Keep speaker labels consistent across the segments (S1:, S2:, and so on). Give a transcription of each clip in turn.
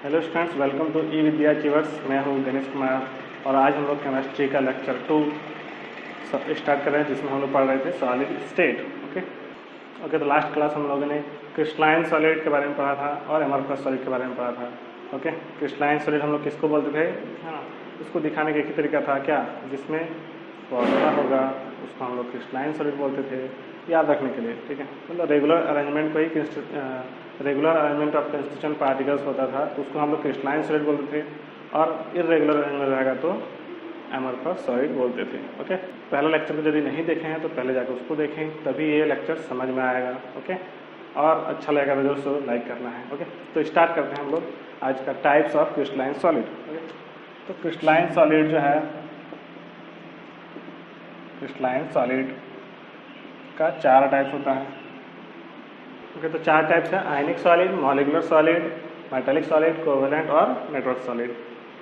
S1: Hello students, welcome to E Vidya achievers. मैं हूं गणेश कुमार और आज हम लोग केमिस्ट्री का लेक्चर 2 स्टार्ट कर रहे हैं, जिसमें हम लोग पढ़ रहे थे सॉलिड स्टेट। ओके, तो लास्ट क्लास हम लोगों ने क्रिस्टलाइन सॉलिड के बारे में पढ़ा था और एमरफस सॉलिड के बारे में पढ़ा था। ओके, क्रिस्टलाइन सॉलिड हम लोग किसको बोलते थे, है ना, उसको दिखाने का एक ही तरीका था क्या, जिसमें फॉर्मूला होगा उसको हम लोग क्रिस्टलाइन सॉलिड बोलते थे, याद रखने के लिए। ठीक है, मतलब रेगुलर अरेंजमेंट को ही regular arrangement of constituent particles होता था तो उसको हम लोग क्रिस्टलाइन सॉलिड बोलते थे, और इर्रेगुलर अरेंजमेंट रहेगा तो एमरफस सॉलिड बोलते थे। ओके, पहला लेक्चर को यदि नहीं देखे हैं तो पहले जाकर उसको देखें, तभी ये लेक्चर समझ में आएगा। ओके, और अच्छा लगेगा तो दोस्तों लाइक करना है। ओके, तो स्टार्ट करते हैं हम लोग आज का types of crystalline solid. Okay, तो क्रिस्टलाइन सॉलिड जो है, क्रिस्टलाइन सॉलिड का 4 टाइप्स होता है। ओके, तो 4 टाइप्स है: ionic solid, molecular solid, metallic solid, covalent और network solid.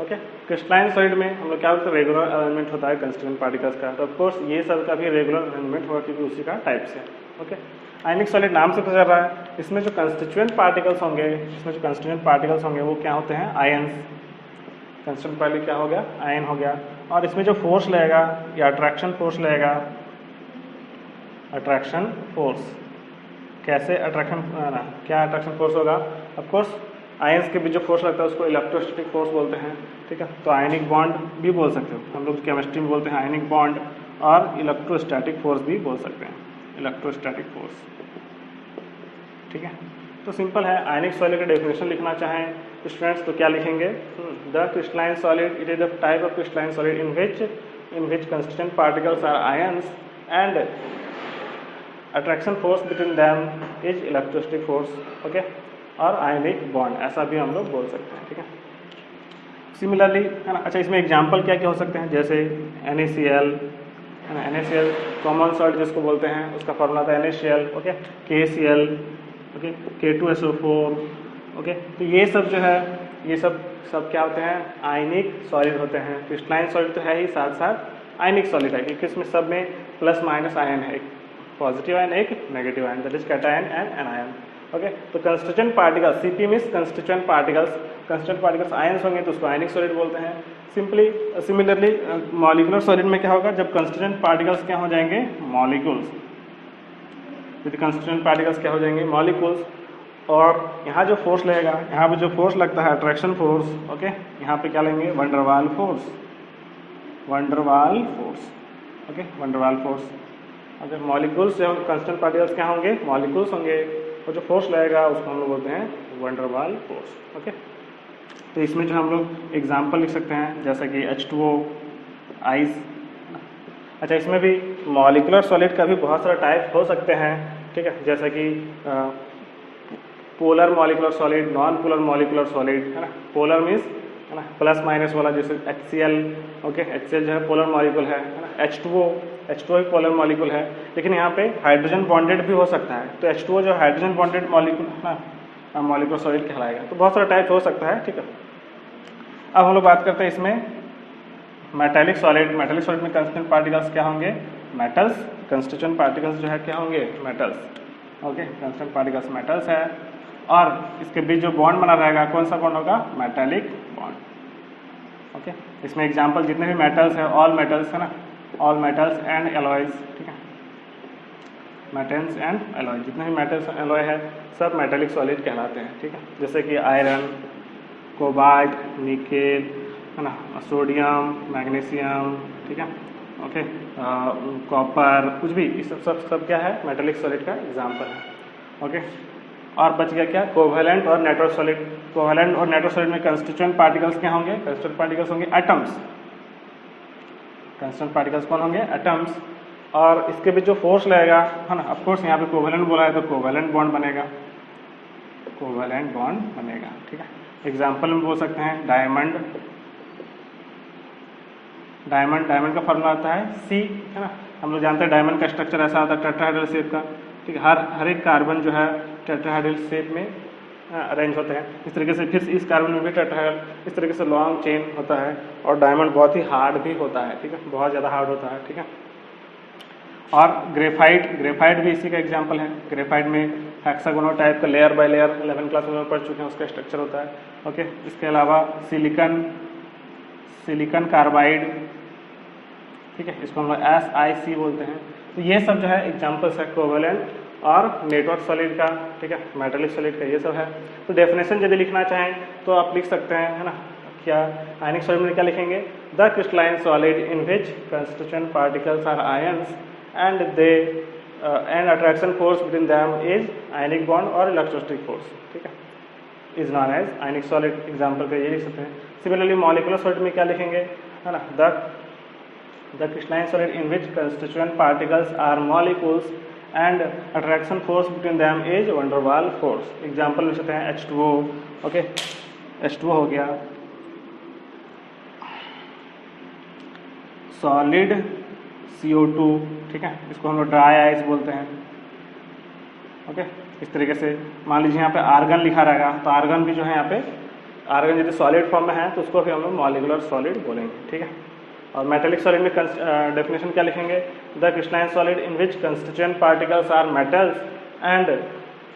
S1: Okay, crystalline solid में हम लोग क्या होता है, रेगुलर अरेंजमेंट होता है कंस्टिट्यूएंट पार्टिकल्स का, तो ऑफकोर्स ये सब का भी रेगुलर अरेंजमेंट होगा क्योंकि उसी का टाइप्स है। ओके, आयनिक सॉलिड नाम से तो चल रहा है, इसमें जो कंस्टिट्यूएंट पार्टिकल्स होंगे वो क्या होते हैं, आयन्स। कंस्टिट्यूएंट पार्टिकल क्या हो गया, आयन हो गया। और इसमें जो फोर्स लगेगा या अट्रैक्शन फोर्स लगेगा, अट्रैक्शन फोर्स कैसे, क्या अट्रैक्शन फोर्स होगा, ऑफकोर्स आयंस के बीच जो फोर्स लगता है उसको इलेक्ट्रोस्टैटिक फोर्स बोलते हैं। ठीक है, तो आयनिक बॉन्ड भी बोल सकते हो, हम लोग केमिस्ट्री में बोलते हैं आयनिक बॉन्ड, और इलेक्ट्रोस्टैटिक फोर्स भी बोल सकते हैं, इलेक्ट्रोस्टैटिक फोर्स। ठीक है, तो सिंपल है। आयनिक सॉलिड का डेफिनेशन लिखना चाहें स्टूडेंट्स तो क्या लिखेंगे, the crystalline solid it is the type of crystalline solid in which constituent particles are ions and attraction force between them is electrostatic force. Okay, और आयनिक बॉन्ड, ऐसा भी हम लोग बोल सकते हैं। ठीक है, सिमिलरली है ना। अच्छा, इसमें एग्जांपल क्या क्या हो सकते हैं, जैसे NaCl है ना, NaCl कॉमन सॉल्ट जिसको बोलते हैं, उसका फॉर्मूला था NaCl। Okay, KCl, okay, K2SO4। Okay, तो ये सब जो है, ये सब क्या होते हैं, आयनिक सॉलिड होते हैं। क्रिस्टलाइन सॉलिड तो है ही, साथ साथ आयनिक सॉलिड है, क्योंकि इसमें सब में प्लस माइनस आयन है, एक पॉजिटिव आयन एक negative ion, that is cation and anion. Okay, तो constituent particles, CP means constituent particles ions होंगे तो उसको आयनिक सॉलिड बोलते हैं। सिमिलरली मॉलिक्यूलर सॉलिड में क्या होगा, जब कंस्टिट्यूएंट पार्टिकल्स क्या हो जाएंगे, मॉलिक्यूल्स। यदि कंस्टिट्यूएंट पार्टिकल्स क्या हो जाएंगे, मॉलिक्यूल्स, और यहाँ जो फोर्स लगेगा, यहाँ पे जो फोर्स लगता है अट्रैक्शन फोर्स, ओके, यहाँ पे क्या लेंगे, van der Waals force, okay, van der Waals force. अगर मॉलिक्यूल्स जो कंस्टेंट पार्टिकल्स क्या होंगे, मॉलिक्यूल्स होंगे, और जो फोर्स लगेगा उसको हम लोग बोलते हैं वंडरवाल फोर्स। ओके, तो इसमें जो हम लोग एग्जांपल लिख सकते हैं, जैसा कि H2O, आइस। अच्छा, इसमें भी मॉलिक्यूलर सॉलिड का भी बहुत सारा टाइप हो सकते हैं। ठीक है, जैसा कि polar molecular solid, non polar molecular solid, है ना। पोलर मीन्स है ना प्लस माइनस वाला, जैसे HCl। ओके, HCl जो है पोलर मॉलिक्यूल है ना। H2O भी पोलर मॉलिक्यूल है, लेकिन यहाँ पे हाइड्रोजन बॉन्डेड भी हो सकता है, तो H2O जो हाइड्रोजन बॉन्डेड मॉलिक्यूल है ना, मॉलिक्यूलर सॉलिड कहलाएगा। तो बहुत सारा टाइप हो सकता है। ठीक है, अब हम लोग बात करते हैं इसमें मेटालिक सॉलिड में कंस्टिट्यूएंट पार्टिकल्स क्या होंगे, मेटल्स। कंस्टिट्यूएंट पार्टिकल्स जो है क्या होंगे, metals. Okay, constituent particles metals है, और इसके बीच जो बॉन्ड बना रहेगा, कौन सा बॉन्ड होगा, मेटालिक बॉन्ड। ओके, इसमें एग्जांपल जितने भी मेटल्स है, ऑल मेटल्स है ना, ऑल मेटल्स एंड एलॉयज। ठीक है, मेटल्स एंड एलॉय, जितने भी मेटल्स एलॉय है सब मेटालिक सॉलिड कहलाते हैं। ठीक है, जैसे कि आयरन, कोबाल्ट, निकेल, है ना, सोडियम, मैग्नीशियम। ठीक है, ओके, कॉपर, कुछ भी, ये सब क्या है, मेटालिक सॉलिड का एग्जांपल है। ओके, और बच गया क्या, कोवेलेंट और नेटवर्क सॉलिड। कोवेलेंट और नेटवर्क सॉलिड में कंस्टिट्यूएंट पार्टिकल्स क्या होंगे, कंस्टिट्यूएंट पार्टिकल्स होंगे एटम्स। कंस्टिट्यूएंट पार्टिकल्स कौन होंगे, एटम्स, और इसके बीच जो फोर्स लगेगा, है ना, ऑफ कोर्स यहाँ पे कोवेलेंट बोला है तो कोवेलेंट बॉन्ड बनेगा, कोवेलेंट बॉन्ड बनेगा। ठीक है, एग्जांपल में बोल सकते हैं डायमंड। डायमंड का फॉर्मूला आता है C, है ना। हम लोग जानते हैं डायमंड का स्ट्रक्चर ऐसा होता है टेट्राहेड्रल शेप का। ठीक है, हर एक कार्बन जो है टेट्राहेड्रल शेप में अरेंज होते हैं। इस तरीके से फिर इस कार्बन में भी टेट्राहेड्रल, इस तरीके से लॉन्ग चेन होता है, और डायमंड बहुत ही हार्ड भी होता है। ठीक है, बहुत ज़्यादा हार्ड होता है। ठीक है, और ग्रेफाइट भी इसी का एग्जाम्पल है। ग्रेफाइट में हेक्सागोनल टाइप का लेयर बाय लेयर 11 क्लास में पढ़ चुके हैं, उसका स्ट्रक्चर होता है। ओके, इसके अलावा सिलिकॉन कार्बाइड, ठीक है, इसको हम लोग SiC बोलते हैं। तो ये सब जो है एग्जाम्पल्स है कोवेलेंट और नेटवर्क सॉलिड का, ठीक है, मेटालिक सॉलिड का, ये सब है। तो डेफिनेशन यदि लिखना चाहें तो आप लिख सकते हैं, है ना, क्या आयनिक सॉलिड में क्या लिखेंगे, the crystalline solid in which constituent particles are ions and they and attraction force between them is ionic bond और इलेक्ट्रोस्टैटिक फोर्स, ठीक है, is known as ionic solid. Example का ये लिख सकते हैं। सिमिलरली मॉलिकुलर सॉलिड में क्या लिखेंगे, है ना, the crystalline solid in which constituent particles are molecules and attraction force between them is van der Waals force. Example लिख सकते हैं H2O, ओके, H2O हो गया, सॉलिड CO2, ठीक है, इसको हम लोग ड्राई आइस बोलते हैं। ओके, इस तरीके से मान लीजिए यहाँ पे आर्गन लिखा रहेगा, तो आर्गन भी जो है यहाँ पे आर्गन यदि सॉलिड फॉर्म में है तो उसको भी हम लोग मॉलिकुलर सॉलिड बोलेंगे, ठीक है। और मेटेलिक सॉलिड में डेफिनेशन क्या लिखेंगे, the crystalline solid in which constituent particles are metals and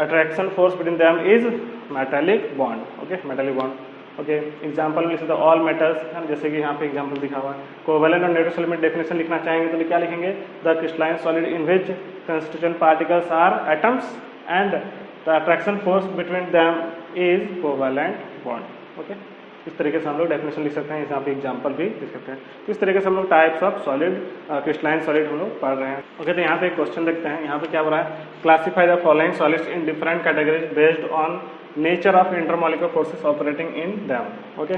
S1: attraction force between them is metallic bond, okay, metallic bond. Okay, example में लिखते ऑल मेटल्स, है ना, जैसे कि यहाँ पे एग्जाम्पल दिखा हुआ है। कोवेलेंट और नेटवर्क सॉलिड में डेफिनेशन लिखना चाहेंगे तो क्या लिखेंगे, the crystalline solid in which constituent particles are atoms and the attraction force between them is covalent bond. Okay, इस तरीके से हम लोग डेफिनेशन लिख सकते हैं, यहाँ पे एग्जाम्पल भी लिख सकते हैं। तो इस तरीके से हम लोग types of solid crystalline solid हम लोग पढ़ रहे हैं। ओके, तो यहाँ पे एक क्वेश्चन देखते हैं, यहाँ पे क्या बोला है, classify the following solids in different categories based on nature of intermolecular forces operating in them. Okay,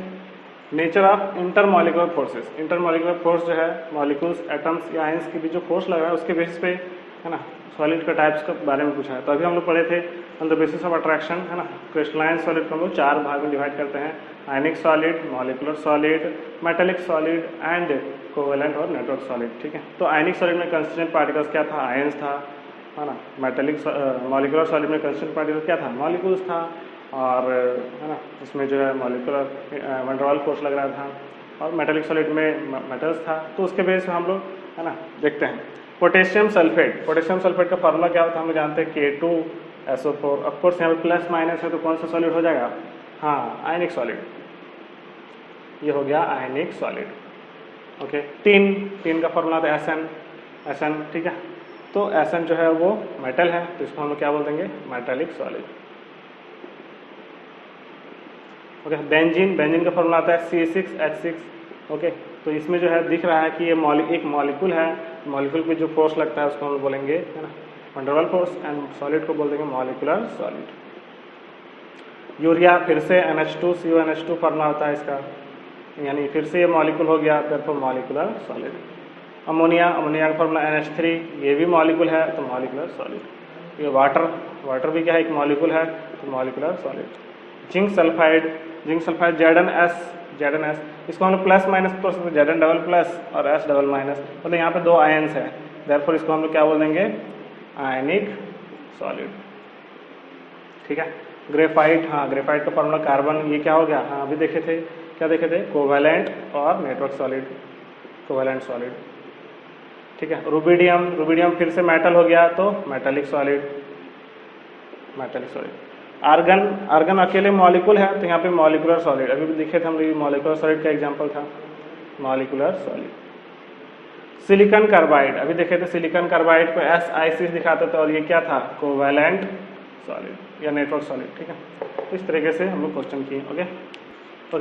S1: nature of intermolecular forces, intermolecular force जो है मॉलिक्यूल्स, एटम्स या आयंस के बीच जो फोर्स लग रहा है उसके बेसिस पे, है ना, सॉलिड का टाइप्स के बारे में पूछा है। तो अभी हम लोग पढ़े थे on the basis of attraction, है ना, क्रिस्टलाइन सॉलिड को हम लोग 4 भाग में डिवाइड करते हैं, आयनिक solid, molecular solid, metallic solid and covalent और नेटवर्क सॉलिड, ठीक है। तो आयनिक सॉलिड में कंस्टिट्यूएंट पार्टिकल्स क्या था, आयंस था, है ना। मेटेलिक मॉलिकुलर सॉलिड में कंस्टिट्यूएंट पार्टिकल्स क्या था, मॉलिक्यूल्स था, और है ना इसमें जो है molecular van der Waals force लग रहा था, और मेटेलिक सॉलिड में मेटल्स था। तो उसके बेस पे हम लोग, है ना, देखते हैं। पोटेशियम सल्फेट, पोटेशियम सल्फेट का फार्मूला क्या होता है, हम लोग जानते हैं K2SO4। ऑफकोर्स यहाँ पे प्लस माइनस है तो कौन सा सॉलिड हो जाएगा, हाँ, आयनिक सॉलिड, ये हो गया आयनिक सॉलिड। ओके, टीन का फार्मूला था SN, ठीक है। तो SN जो है वो मेटल है, तो इसको हम लोग क्या बोल देंगे, मेटेलिक सॉलिड। ओके, बेंजीन का फॉर्मूला आता है C6H6। ओके, तो इसमें जो है दिख रहा है कि ये एक मॉलिक्यूल है, मॉलिक्यूल पे जो फोर्स लगता है उसको हम बोलेंगे, है ना, van der Waals force, and solid को बोल देंगे मॉलिकुलर सॉलिड। यूरिया फिर से NH2CONH2 फॉर्मूला होता है इसका, यानी फिर से ये मॉलिक्यूल हो गया, तो मॉलिकुलर सॉलिड। अमोनिया का फॉर्मूला NH3, ये भी मॉलिक्यूल है तो मॉलिकुलर सॉलिड। ये वाटर भी क्या है, एक मॉलिक्यूल है तो molecular solid. Zinc sulphide ZnS, इसको हम लोग प्लस माइनस कर सकते हैं, Zn डबल प्लस और S डबल माइनस, मतलब यहाँ पे 2 आयंस है, देयरफॉर इसको हम लोग क्या बोल देंगे, आयनिक सॉलिड, ठीक है। ग्रेफाइट, हाँ, ग्रेफाइट का फॉर्मूला कार्बन, ये क्या हो गया, हाँ अभी देखे थे, क्या देखे थे, कोवेलेंट और नेटवर्क सॉलिड, कोवेलेंट सॉलिड, ठीक है। रुबिडियम फिर से मेटल हो गया तो मेटेलिक सॉलिड। आर्गन अकेले मॉलिक्यूल है तो यहाँ पे मॉलिकुलर सॉलिड, अभी भी दिखे थे हम लोग, मॉलिकुलर सॉलिड का एग्जांपल था मॉलिकुलर सॉलिड। सिलिकॉन कार्बाइड, अभी देखे थे सिलिकॉन कार्बाइड को SiC दिखाते थे, और ये क्या था, कोवेलेंट सॉलिड या नेटवर्क सॉलिड, ठीक है। इस तरीके से हम लोग क्वेश्चन किए। ओके,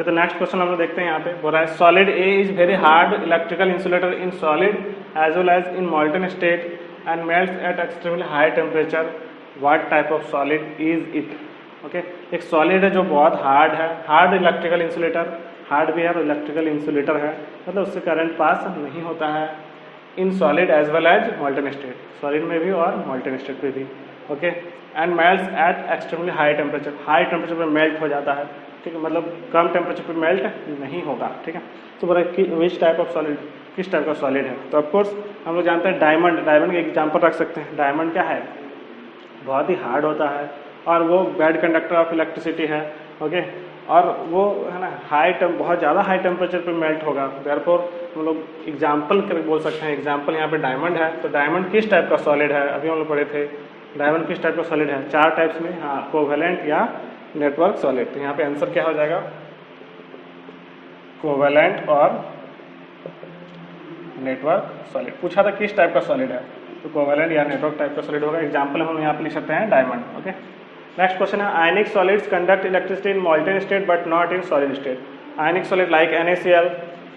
S1: तो नेक्स्ट क्वेश्चन हम लोग देखते हैं, यहाँ पे बोल रहा है solid A is very hard electrical insulator in solid as well as in molten state and melts at extremely high temperature, what type of solid is it. Okay, एक सॉलिड है जो बहुत हार्ड है, हार्ड इलेक्ट्रिकल इंसुलेटर, हार्ड भी है और electrical insulator है, मतलब उससे करंट पास नहीं होता है in solid as well as molten state, solid में भी और मॉल्टन स्टेट में भी। Okay, and melts at extremely high temperature पे मेल्ट हो जाता है, ठीक है, मतलब कम टेम्परेचर पे मेल्ट नहीं होगा, ठीक है। तो बोला कि विच टाइप ऑफ सॉलिड, किस टाइप का सॉलिड है, तो ऑफकोर्स हम लोग जानते हैं डायमंड का एग्जाम्पल रख सकते हैं। डायमंड क्या है, बहुत ही हार्ड होता है और वो बैड कंडक्टर ऑफ इलेक्ट्रिसिटी है। ओके, और वो है ना बहुत ज़्यादा हाई टेम्परेचर पे मेल्ट होगा, देयरफॉर हम लोग एग्जाम्पल कर बोल सकते हैं। एग्जाम्पल यहाँ पे डायमंड है, तो डायमंड किस टाइप का सॉलिड है, अभी हम लोग पढ़े थे डायमंड किस टाइप का सॉलिड है? 4 टाइप्स में, हाँ, कोवेलेंट या नेटवर्क सॉलिड। तो यहाँ पे आंसर क्या हो जाएगा? कोवेलेंट और नेटवर्क सॉलिड। पूछा था किस टाइप का सॉलिड है, तो कोवेलेंट या नेटवर्क टाइप का सॉलिड होगा। एग्जाम्पल हम यहाँ पे लिख सकते हैं डायमंड। ओके, नेक्स्ट क्वेश्चन है आयनिक solids conduct electricity in molten state but not in solid state. Ionic solid like NaCl,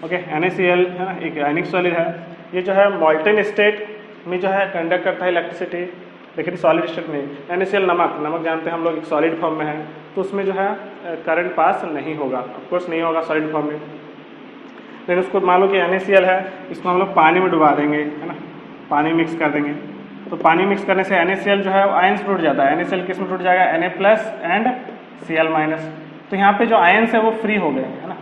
S1: okay, NaCl है ना, एक आयनिक सॉलिड है। ये जो है मॉल्टेन स्टेट में जो है कंडक्ट करता है इलेक्ट्रिसिटी, लेकिन सॉलिड स्टेट में NaCl नमक जानते हैं हम लोग, एक सॉलिड फॉर्म में है, तो उसमें जो है करंट पास नहीं होगा, ऑफकोर्स नहीं होगा सॉलिड फॉर्म में। लेकिन उसको मान लो कि NaCl है, इसको हम लोग पानी में डुबा देंगे, है ना, पानी मिक्स कर देंगे, तो पानी मिक्स करने से NaCl जो है आयंस टूट जाता है। NaCl किस में टूट जाएगा? Na+ and Cl-। तो यहाँ पे जो आयंस है वो फ्री हो गए, है ना,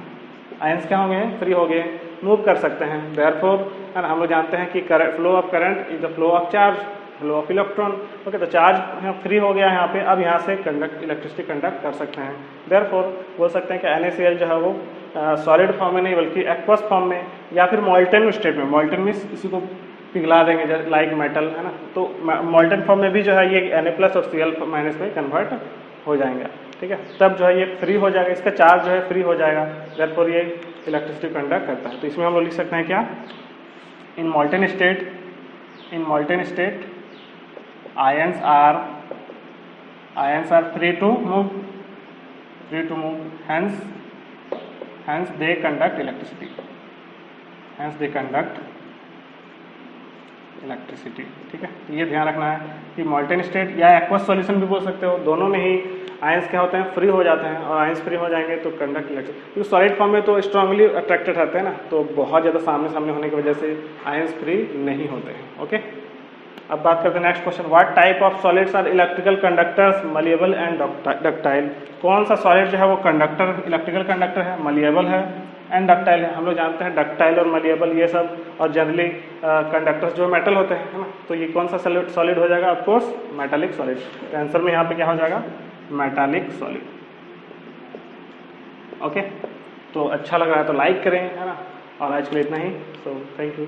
S1: आयंस क्या हो गए? फ्री हो गए, मूव कर सकते हैं। देयरफॉर हम लोग जानते हैं कि flow of current is the flow of charge, flow of electron. Okay, तो चार्ज फ्री हो गया यहाँ पे, अब यहाँ से इलेक्ट्रिसिटी कंडक्ट कर सकते हैं। देयरफॉर बोल सकते हैं कि NaCl जो है वो सॉलिड फॉर्म में नहीं बल्कि एक्वस फॉर्म में या फिर मॉल्टेन स्टेट में, मॉल्टेन मीन्स इसी को पिघला देंगे लाइक मेटल, है ना, तो मॉल्टेन फॉर्म में भी जो है ये Na+ और Cl- में कन्वर्ट हो जाएंगे, ठीक है। तब जो है ये फ्री हो जाएगा, इसका चार्ज जो है फ्री हो जाएगा, देयरफॉर ये इलेक्ट्रिसिटी कंडक्ट करता है। तो इसमें हम लोग लिख सकते हैं क्या? In molten state ions are free to move, hence they conduct electricity, ठीक है। तो ये ध्यान रखना है कि मॉल्टेन स्टेट या एक्वस सॉल्यूशन भी बोल सकते हो, दोनों में ही आयंस क्या होते हैं? फ्री हो जाते हैं, और आयंस फ्री हो जाएंगे तो कंडक्ट इलेक्ट्रिसिटी, क्योंकि सॉलिड फॉर्म में तो स्ट्रांगली अट्रैक्टेड रहते हैं ना, तो बहुत ज़्यादा सामने होने की वजह से आयंस फ्री नहीं होते हैं। ओके, अब बात करते हैं next question, what type of solids are electrical conductors, malleable and ductile. कौन सा सॉलिड जो है वो कंडक्टर, इलेक्ट्रिकल कंडक्टर है, मलिएबल है एंड डक्टाइल है। हम लोग जानते हैं डक्टाइल और मलिएबल ये सब, और जनरली कंडक्टर्स जो मेटल होते हैं, है ना, तो ये कौन सा सॉलिड हो जाएगा? Of course metallic solid. तो आंसर में यहाँ पे क्या हो जाएगा? Metallic solid. ओके, तो अच्छा लग रहा है तो लाइक करें, है ना, और आज के लिए इतना ही। So thank you.